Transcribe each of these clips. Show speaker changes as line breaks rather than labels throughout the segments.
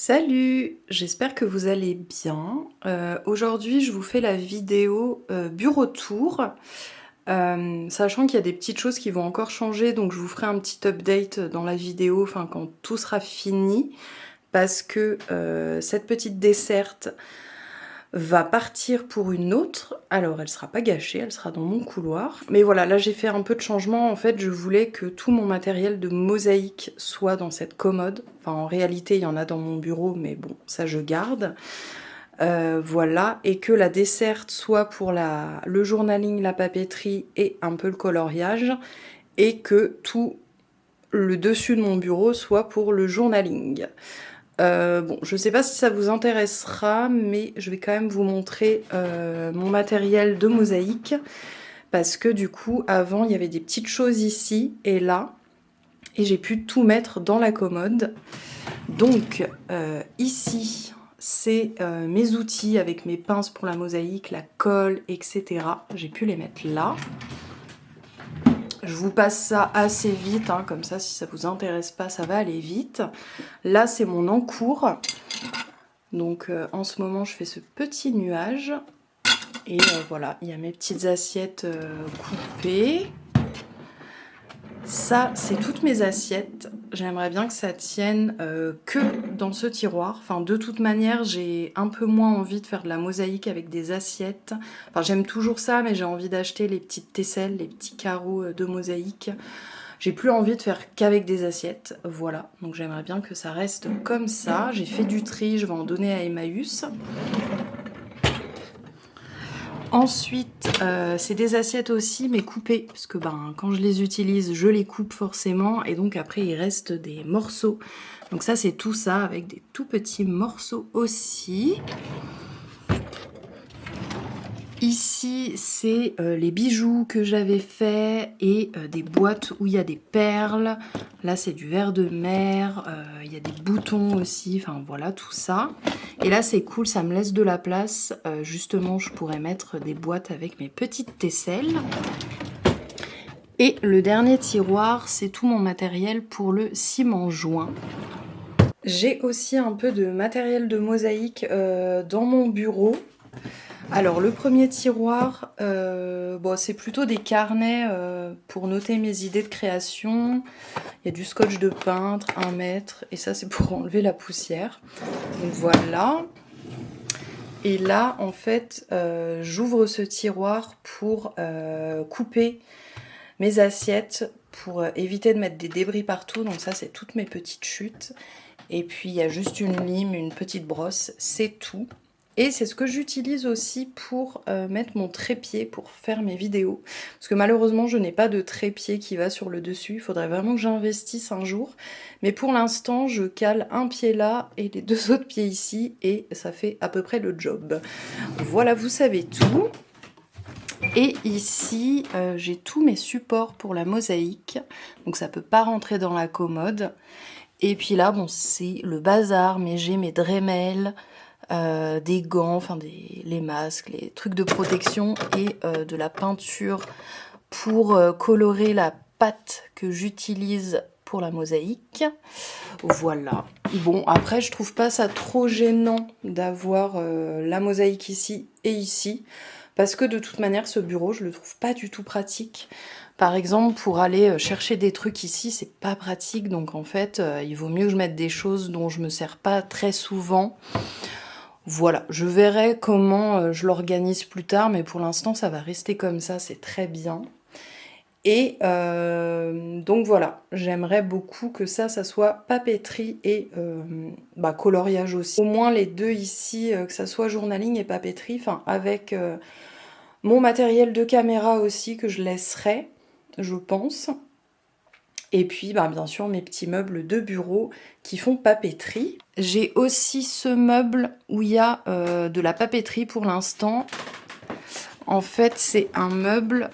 Salut, j'espère que vous allez bien. Aujourd'hui, je vous fais la vidéo bureau tour, sachant qu'il y a des petites choses qui vont encore changer, donc je vous ferai un petit update dans la vidéo, enfin quand tout sera fini, parce que cette petite desserte va partir pour une autre. Alors elle sera pas gâchée, elle sera dans mon couloir. Mais voilà, là j'ai fait un peu de changement. En fait, je voulais que tout mon matériel de mosaïque soit dans cette commode. Enfin, en réalité, il y en a dans mon bureau, mais bon, ça je garde. Voilà, et que la desserte soit pour le journaling, la papeterie et un peu le coloriage, et que tout le dessus de mon bureau soit pour le journaling. Bon, je sais pas si ça vous intéressera, mais je vais quand même vous montrer mon matériel de mosaïque, parce que du coup, avant, il y avait des petites choses ici et là, et j'ai pu tout mettre dans la commode. Donc, ici, c'est mes outils avec mes pinces pour la mosaïque, la colle, etc. J'ai pu les mettre là. Je vous passe ça assez vite, hein, comme ça, si ça vous intéresse pas, ça va aller vite. Là, c'est mon encours. Donc, en ce moment, je fais ce petit nuage. Et voilà, il y a mes petites assiettes coupées. Ça, c'est toutes mes assiettes. J'aimerais bien que ça tienne que dans ce tiroir. Enfin, de toute manière, j'ai un peu moins envie de faire de la mosaïque avec des assiettes. Enfin, j'aime toujours ça, mais j'ai envie d'acheter les petites tesselles, les petits carreaux de mosaïque. J'ai plus envie de faire qu'avec des assiettes. Voilà, donc j'aimerais bien que ça reste comme ça. J'ai fait du tri, je vais en donner à Emmaüs. Ensuite, c'est des assiettes aussi, mais coupées, parce que quand je les utilise, je les coupe forcément, et donc après il reste des morceaux. Donc ça, c'est tout ça, avec des tout petits morceaux aussi. Ici, c'est les bijoux que j'avais fait et des boîtes où il y a des perles. Là, c'est du verre de mer, il y a des boutons aussi, enfin voilà, tout ça. Et là, c'est cool, ça me laisse de la place. Justement, je pourrais mettre des boîtes avec mes petites tesselles. Et le dernier tiroir, c'est tout mon matériel pour le ciment joint. J'ai aussi un peu de matériel de mosaïque dans mon bureau. Alors le premier tiroir, bon, c'est plutôt des carnets pour noter mes idées de création. Il y a du scotch de peintre, 1 mètre, et ça c'est pour enlever la poussière. Donc voilà. Et là en fait, j'ouvre ce tiroir pour couper mes assiettes, pour éviter de mettre des débris partout. Donc ça c'est toutes mes petites chutes. Et puis il y a juste une lime, une petite brosse, c'est tout. Et c'est ce que j'utilise aussi pour mettre mon trépied pour faire mes vidéos. Parce que malheureusement, je n'ai pas de trépied qui va sur le dessus. Il faudrait vraiment que j'investisse un jour. Mais pour l'instant, je cale un pied là et les 2 autres pieds ici. Et ça fait à peu près le job. Voilà, vous savez tout. Et ici, j'ai tous mes supports pour la mosaïque. Donc ça peut pas rentrer dans la commode. Et puis là, bon, c'est le bazar. Mais j'ai mes Dremel, des gants, enfin les masques, les trucs de protection et de la peinture pour colorer la pâte que j'utilise pour la mosaïque. Voilà. Bon, après, je trouve pas ça trop gênant d'avoir la mosaïque ici et ici, parce que de toute manière, ce bureau, je le trouve pas du tout pratique. Par exemple, pour aller chercher des trucs ici, c'est pas pratique, donc en fait, il vaut mieux que je mette des choses dont je me sers pas très souvent. Voilà, je verrai comment je l'organise plus tard, mais pour l'instant, ça va rester comme ça, c'est très bien. Et donc voilà, j'aimerais beaucoup que ça soit papeterie et coloriage aussi. Au moins les deux ici, que ça soit journaling et papeterie, enfin avec mon matériel de caméra aussi que je laisserai, je pense. Et puis, bien sûr, mes petits meubles de bureau qui font papeterie. J'ai aussi ce meuble où il y a de la papeterie pour l'instant. En fait, c'est un meuble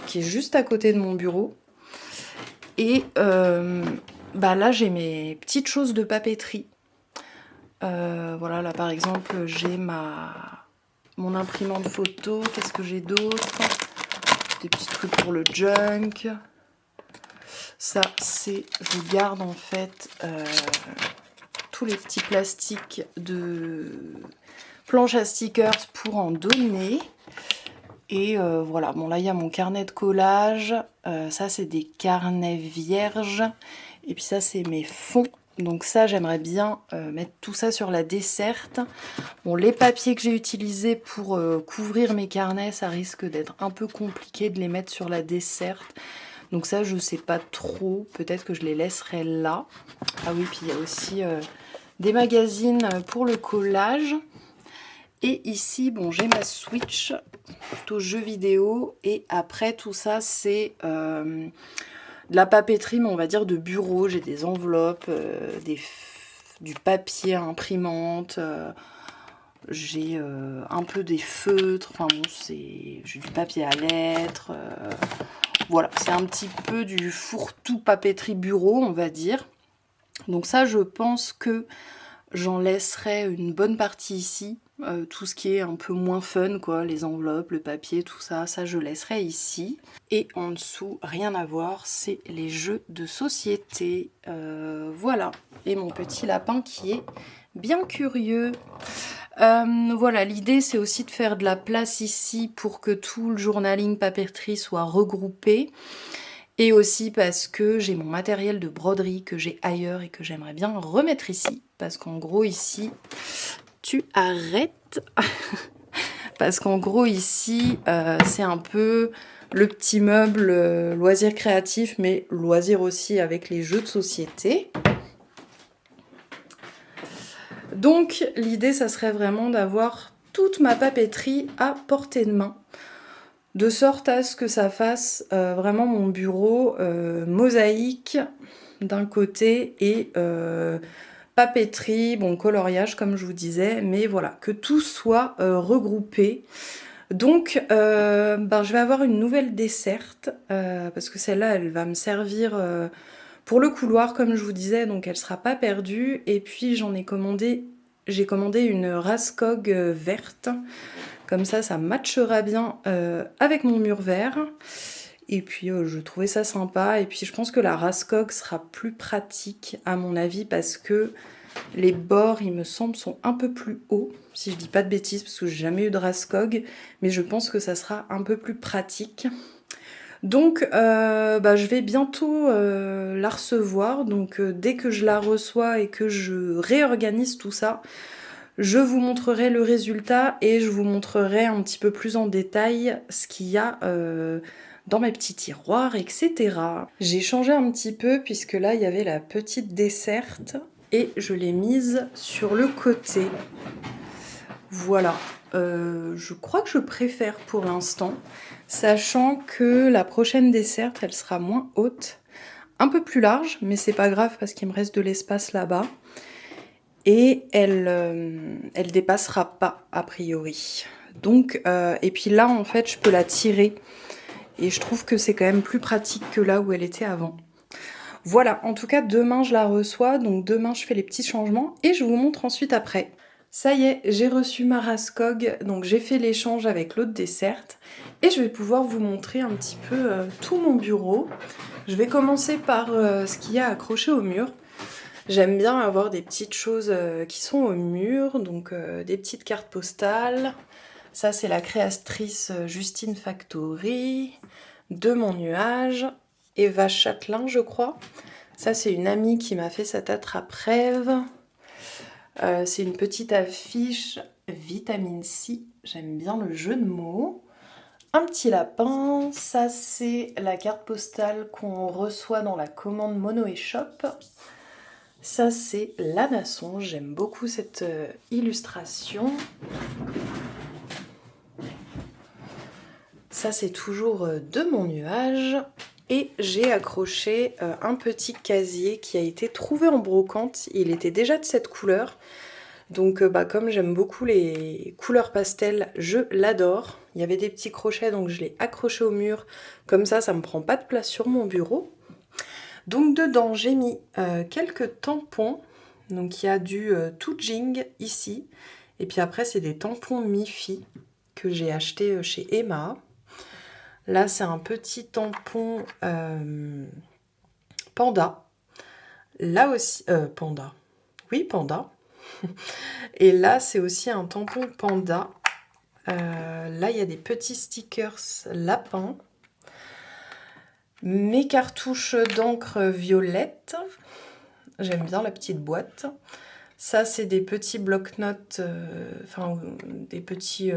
qui est juste à côté de mon bureau. Et là, j'ai mes petites choses de papeterie. Voilà, là, par exemple, j'ai mon imprimante photo. Qu'est-ce que j'ai d'autre? Des petits trucs pour le junk. Ça, je garde en fait tous les petits plastiques de planche à stickers pour en donner. Et voilà, bon là il y a mon carnet de collage, ça c'est des carnets vierges, et puis ça c'est mes fonds. Donc ça j'aimerais bien mettre tout ça sur la desserte. Bon, les papiers que j'ai utilisés pour couvrir mes carnets, ça risque d'être un peu compliqué de les mettre sur la desserte. Donc ça je sais pas trop, peut-être que je les laisserai là. Ah oui, puis il y a aussi des magazines pour le collage. Et ici, bon, j'ai ma Switch, plutôt jeux vidéo. Et après, tout ça, c'est de la papeterie, mais on va dire de bureau. J'ai des enveloppes, du papier à imprimante. J'ai un peu des feutres. Enfin bon, j'ai du papier à lettres. Voilà, c'est un petit peu du fourre-tout papeterie bureau, on va dire. Donc ça, je pense que j'en laisserai une bonne partie ici. Tout ce qui est un peu moins fun, quoi, les enveloppes, le papier, tout ça, ça je laisserai ici. Et en dessous, rien à voir, c'est les jeux de société. Voilà, et mon petit lapin qui est bien curieux. Voilà, l'idée c'est aussi de faire de la place ici pour que tout le journaling papeterie soit regroupé. Et aussi parce que j'ai mon matériel de broderie que j'ai ailleurs et que j'aimerais bien remettre ici. Parce qu'en gros ici, tu arrêtes. Parce qu'en gros ici, c'est un peu le petit meuble loisir créatif, mais loisir aussi avec les jeux de société. Donc l'idée, ça serait vraiment d'avoir toute ma papeterie à portée de main. De sorte à ce que ça fasse vraiment mon bureau mosaïque d'un côté et papeterie, bon coloriage comme je vous disais, mais voilà, que tout soit regroupé. Donc je vais avoir une nouvelle desserte, parce que celle-là elle va me servir pour le couloir comme je vous disais, donc elle sera pas perdue. Et puis j'ai commandé une Raskog verte. Comme ça matchera bien avec mon mur vert. Et puis je trouvais ça sympa. Et puis je pense que la Raskog sera plus pratique à mon avis parce que les bords, il me semble, sont un peu plus hauts. Si je dis pas de bêtises parce que j'ai jamais eu de Raskog. Mais je pense que ça sera un peu plus pratique. Donc je vais bientôt la recevoir. Donc dès que je la reçois et que je réorganise tout ça, je vous montrerai le résultat et je vous montrerai un petit peu plus en détail ce qu'il y a dans mes petits tiroirs, etc. J'ai changé un petit peu puisque là il y avait la petite desserte et je l'ai mise sur le côté. Voilà, je crois que je préfère pour l'instant, sachant que la prochaine desserte elle sera moins haute, un peu plus large, mais c'est pas grave parce qu'il me reste de l'espace là-bas. Et elle dépassera pas a priori. Donc et puis là en fait je peux la tirer et je trouve que c'est quand même plus pratique que là où elle était avant. Voilà, en tout cas demain je la reçois, donc demain je fais les petits changements et je vous montre ensuite après. Ça y est, j'ai reçu ma Raskog, donc j'ai fait l'échange avec l'autre desserte et je vais pouvoir vous montrer un petit peu tout mon bureau. Je vais commencer par ce qu'il y a accroché au mur. J'aime bien avoir des petites choses qui sont au mur, donc des petites cartes postales. Ça, c'est la créatrice Justine Factory, de mon nuage, Eva Châtelain, je crois. Ça, c'est une amie qui m'a fait cette attrape-rêve. C'est une petite affiche vitamine C. J'aime bien le jeu de mots. Un petit lapin. Ça, c'est la carte postale qu'on reçoit dans la commande Monoé Shop. Ça c'est l'anasson, j'aime beaucoup cette illustration. Ça c'est toujours de mon nuage. Et j'ai accroché un petit casier qui a été trouvé en brocante. Il était déjà de cette couleur. Donc comme j'aime beaucoup les couleurs pastel, je l'adore. Il y avait des petits crochets donc je l'ai accroché au mur. Comme ça me prend pas de place sur mon bureau. Donc dedans j'ai mis quelques tampons. Donc il y a du Tujing ici. Et puis après c'est des tampons Mifi que j'ai acheté chez Emma. Là c'est un petit tampon Panda. Là aussi, Panda. Oui, panda. Et là, c'est aussi un tampon panda. Là, il y a des petits stickers lapins. Mes cartouches d'encre violette. J'aime bien la petite boîte. Ça, c'est des petits bloc-notes, enfin, des petits,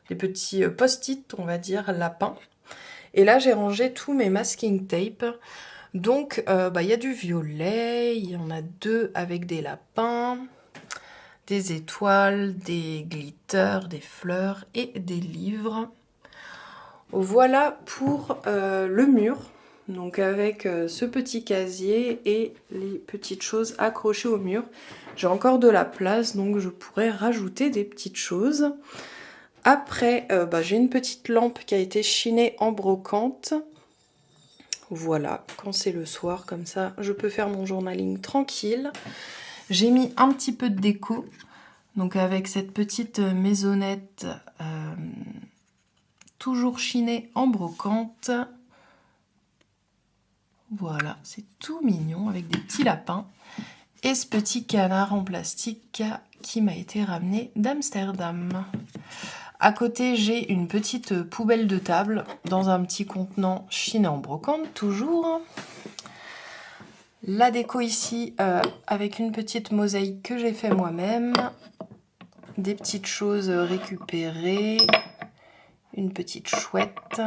des petits post-it, on va dire, lapins. Et là, j'ai rangé tous mes masking tape. Donc, y a du violet, il y en a 2 avec des lapins, des étoiles, des glitters, des fleurs et des livres. Voilà pour le mur. Donc avec ce petit casier et les petites choses accrochées au mur. J'ai encore de la place, donc je pourrais rajouter des petites choses. Après, j'ai une petite lampe qui a été chinée en brocante. Voilà, quand c'est le soir, comme ça, je peux faire mon journaling tranquille. J'ai mis un petit peu de déco, donc avec cette petite maisonnette toujours chinée en brocante. Voilà, c'est tout mignon avec des petits lapins. Et ce petit canard en plastique qui m'a été ramené d'Amsterdam. À côté, j'ai une petite poubelle de table dans un petit contenant chiné en brocante, toujours. La déco ici avec une petite mosaïque que j'ai fait moi-même. Des petites choses récupérées. Une petite chouette.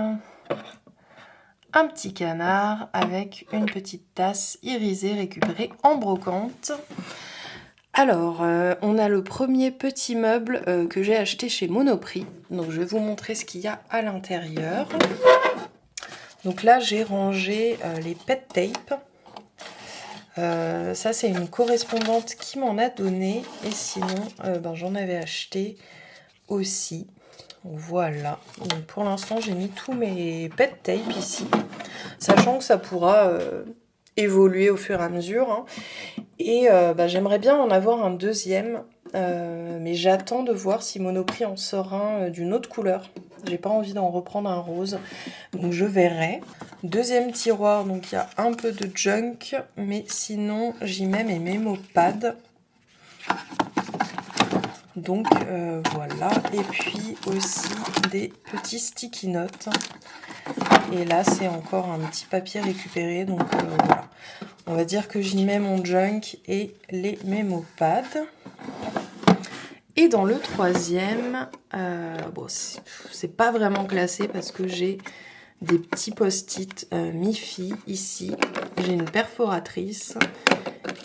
Un petit canard avec une petite tasse irisée récupérée en brocante. Alors, on a le premier petit meuble que j'ai acheté chez Monoprix. Donc, je vais vous montrer ce qu'il y a à l'intérieur. Donc là, j'ai rangé les pet tape. Ça, c'est une correspondante qui m'en a donné. Et sinon, j'en avais acheté aussi. Voilà. Donc, pour l'instant, j'ai mis tous mes pet tape ici. Sachant que ça pourra évoluer au fur et à mesure. Hein. Et j'aimerais bien en avoir un deuxième. Mais j'attends de voir si Monoprix en sort un d'une autre couleur. J'ai pas envie d'en reprendre un rose. Donc je verrai. Deuxième tiroir, donc il y a un peu de junk. Mais sinon, j'y mets mes mémopads. Donc voilà. Et puis aussi des petits sticky notes. Et là, c'est encore un petit papier récupéré. Donc voilà. On va dire que j'y mets mon junk et les mémopads. Et dans le troisième, c'est pas vraiment classé parce que j'ai des petits post-it mi-fi ici. J'ai une perforatrice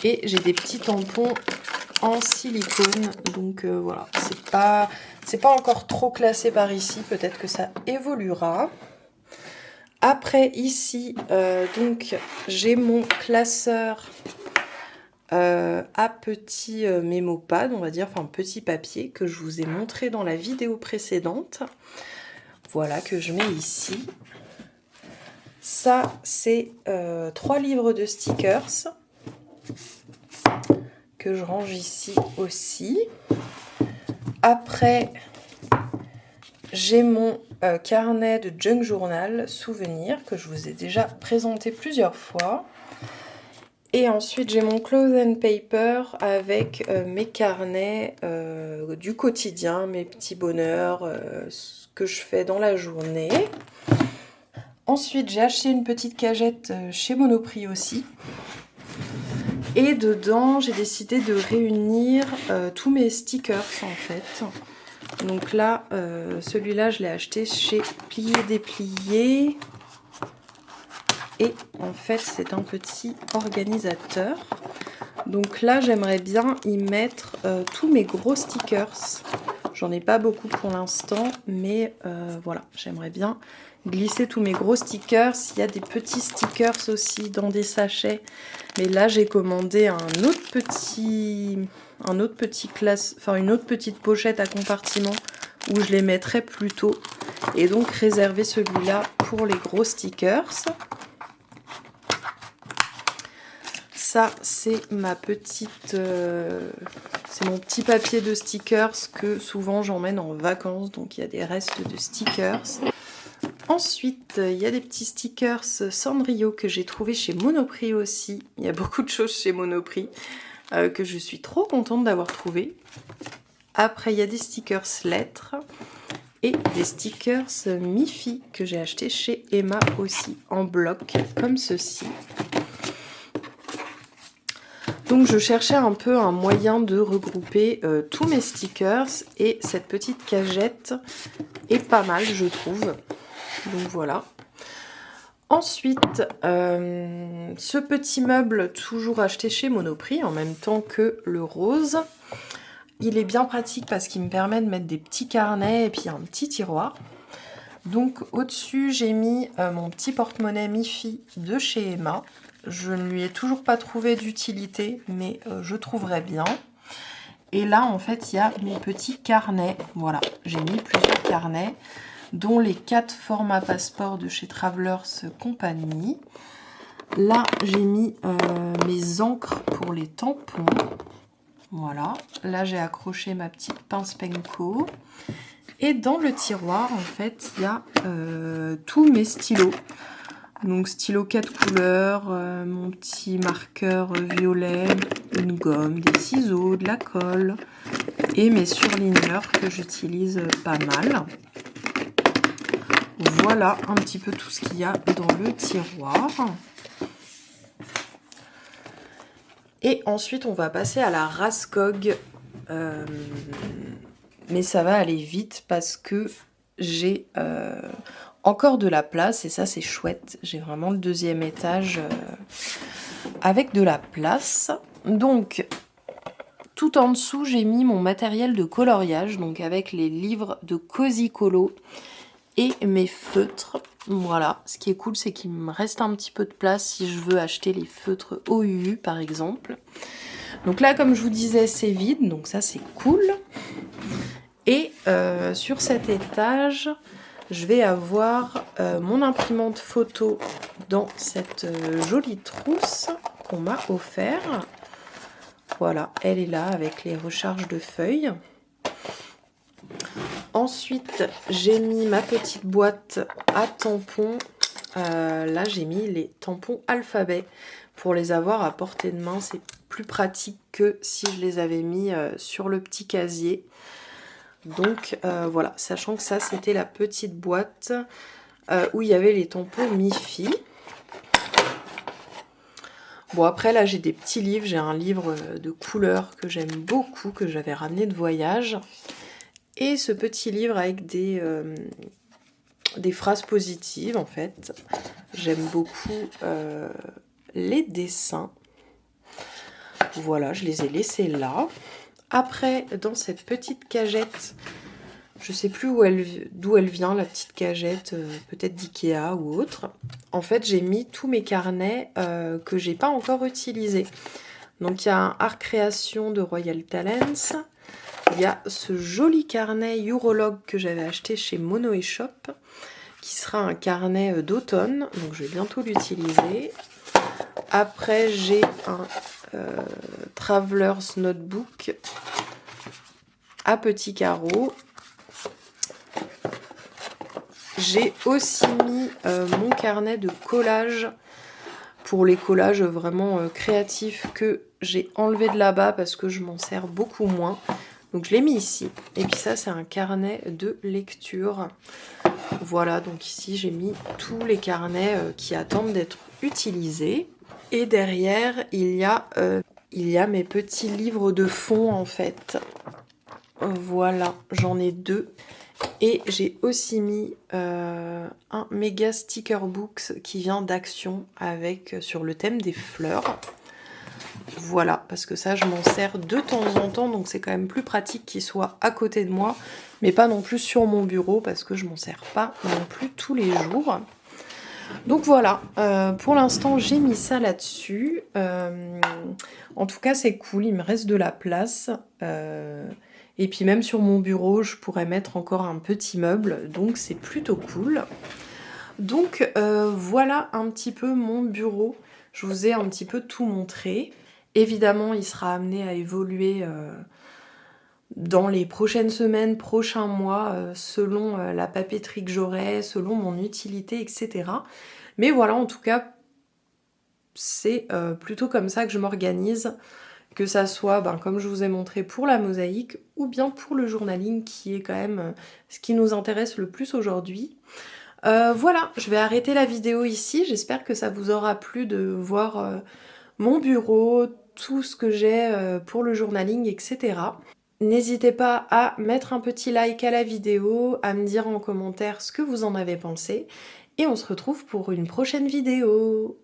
et j'ai des petits tampons en silicone. Donc voilà, c'est pas encore trop classé par ici. Peut-être que ça évoluera. Après ici, donc j'ai mon classeur à petit mémopad, on va dire, enfin petit papier que je vous ai montré dans la vidéo précédente. Voilà, que je mets ici. Ça, c'est 3 livres de stickers que je range ici aussi. Après, j'ai mon carnet de junk journal souvenir que je vous ai déjà présenté plusieurs fois. Et ensuite, j'ai mon clothes and paper avec mes carnets du quotidien, mes petits bonheurs, ce que je fais dans la journée. Ensuite, j'ai acheté une petite cagette chez Monoprix aussi. Et dedans, j'ai décidé de réunir tous mes stickers en fait. Donc là, celui-là, je l'ai acheté chez Plié Déplié. Et en fait, c'est un petit organisateur. Donc là, j'aimerais bien y mettre tous mes gros stickers. J'en ai pas beaucoup pour l'instant, mais voilà, j'aimerais bien glisser tous mes gros stickers. Il y a des petits stickers aussi dans des sachets. Mais là, j'ai commandé une autre petite pochette à compartiment où je les mettrai plus tôt. Et donc réserver celui-là pour les gros stickers. Ça, c'est ma petite, c'est mon petit papier de stickers que souvent j'emmène en vacances. Donc il y a des restes de stickers. Ensuite, il y a des petits stickers Sanrio que j'ai trouvé chez Monoprix aussi. Il y a beaucoup de choses chez Monoprix. que je suis trop contente d'avoir trouvé. Après, il y a des stickers lettres et des stickers Miffy que j'ai acheté chez Emma aussi en bloc, comme ceci. Donc je cherchais un peu un moyen de regrouper tous mes stickers et cette petite cagette est pas mal, je trouve. Donc voilà. Ensuite, ce petit meuble toujours acheté chez Monoprix en même temps que le rose. Il est bien pratique parce qu'il me permet de mettre des petits carnets et puis un petit tiroir. Donc au-dessus, j'ai mis mon petit porte-monnaie Miffy de chez Emma. Je ne lui ai toujours pas trouvé d'utilité, mais je trouverai bien. Et là, en fait, il y a mes petits carnets. Voilà, j'ai mis plusieurs carnets, dont les 4 formats passeport de chez Travelers Company. Là, j'ai mis mes encres pour les tampons. Voilà, là j'ai accroché ma petite pince Penco. Et dans le tiroir, en fait, il y a tous mes stylos. Donc stylo 4 couleurs, mon petit marqueur violet, une gomme, des ciseaux, de la colle et mes surligneurs que j'utilise pas mal. Voilà un petit peu tout ce qu'il y a dans le tiroir. Et ensuite, on va passer à la Raskog. Mais ça va aller vite parce que j'ai encore de la place et ça, c'est chouette. J'ai vraiment le 2e étage avec de la place. Donc, tout en dessous, j'ai mis mon matériel de coloriage, donc avec les livres de Cozy Colo et mes feutres. Voilà, ce qui est cool, c'est qu'il me reste un petit peu de place si je veux acheter les feutres OUU par exemple. Donc là, comme je vous disais, c'est vide, donc ça c'est cool. Et sur cet étage, je vais avoir mon imprimante photo dans cette jolie trousse qu'on m'a offert. Voilà, elle est là avec les recharges de feuilles. Ensuite, j'ai mis ma petite boîte à tampons. Là, j'ai mis les tampons alphabet pour les avoir à portée de main. C'est plus pratique que si je les avais mis sur le petit casier. Donc voilà, sachant que ça, c'était la petite boîte où il y avait les tampons Miffy. Bon, après, là, j'ai des petits livres. J'ai un livre de couleurs que j'aime beaucoup, que j'avais ramené de voyage. Et ce petit livre avec des phrases positives, en fait. J'aime beaucoup les dessins. Voilà, je les ai laissés là. Après, dans cette petite cagette, je sais plus d'où elle vient, la petite cagette, peut-être d'Ikea ou autre. En fait, j'ai mis tous mes carnets que j'ai pas encore utilisés. Donc, il y a un Art Création de Royal Talents. Il y a ce joli carnet Eurologue que j'avais acheté chez Mono et Shop, qui sera un carnet d'automne, donc je vais bientôt l'utiliser. Après, j'ai un Travelers Notebook à petits carreaux. J'ai aussi mis mon carnet de collage pour les collages vraiment créatifs que j'ai enlevé de là-bas parce que je m'en sers beaucoup moins. Donc je l'ai mis ici. Et puis ça, c'est un carnet de lecture. Voilà, donc ici j'ai mis tous les carnets qui attendent d'être utilisés. Et derrière, il y a mes petits livres de fond en fait. Voilà, j'en ai 2. Et j'ai aussi mis un méga sticker books qui vient d'Action avec sur le thème des fleurs. Voilà, parce que ça je m'en sers de temps en temps, donc c'est quand même plus pratique qu'il soit à côté de moi, mais pas non plus sur mon bureau parce que je m'en sers pas non plus tous les jours. Donc voilà, pour l'instant j'ai mis ça là-dessus. En tout cas c'est cool, il me reste de la place. Et puis même sur mon bureau, je pourrais mettre encore un petit meuble, donc c'est plutôt cool. Donc voilà un petit peu mon bureau. Je vous ai un petit peu tout montré. Évidemment, il sera amené à évoluer dans les prochaines semaines, prochains mois, selon la papeterie que j'aurai, selon mon utilité, etc. Mais voilà, en tout cas, c'est plutôt comme ça que je m'organise. que ça soit, comme je vous ai montré, pour la mosaïque ou bien pour le journaling qui est quand même ce qui nous intéresse le plus aujourd'hui. Voilà, je vais arrêter la vidéo ici, j'espère que ça vous aura plu de voir mon bureau, tout ce que j'ai pour le journaling, etc. N'hésitez pas à mettre un petit like à la vidéo, à me dire en commentaire ce que vous en avez pensé, et on se retrouve pour une prochaine vidéo.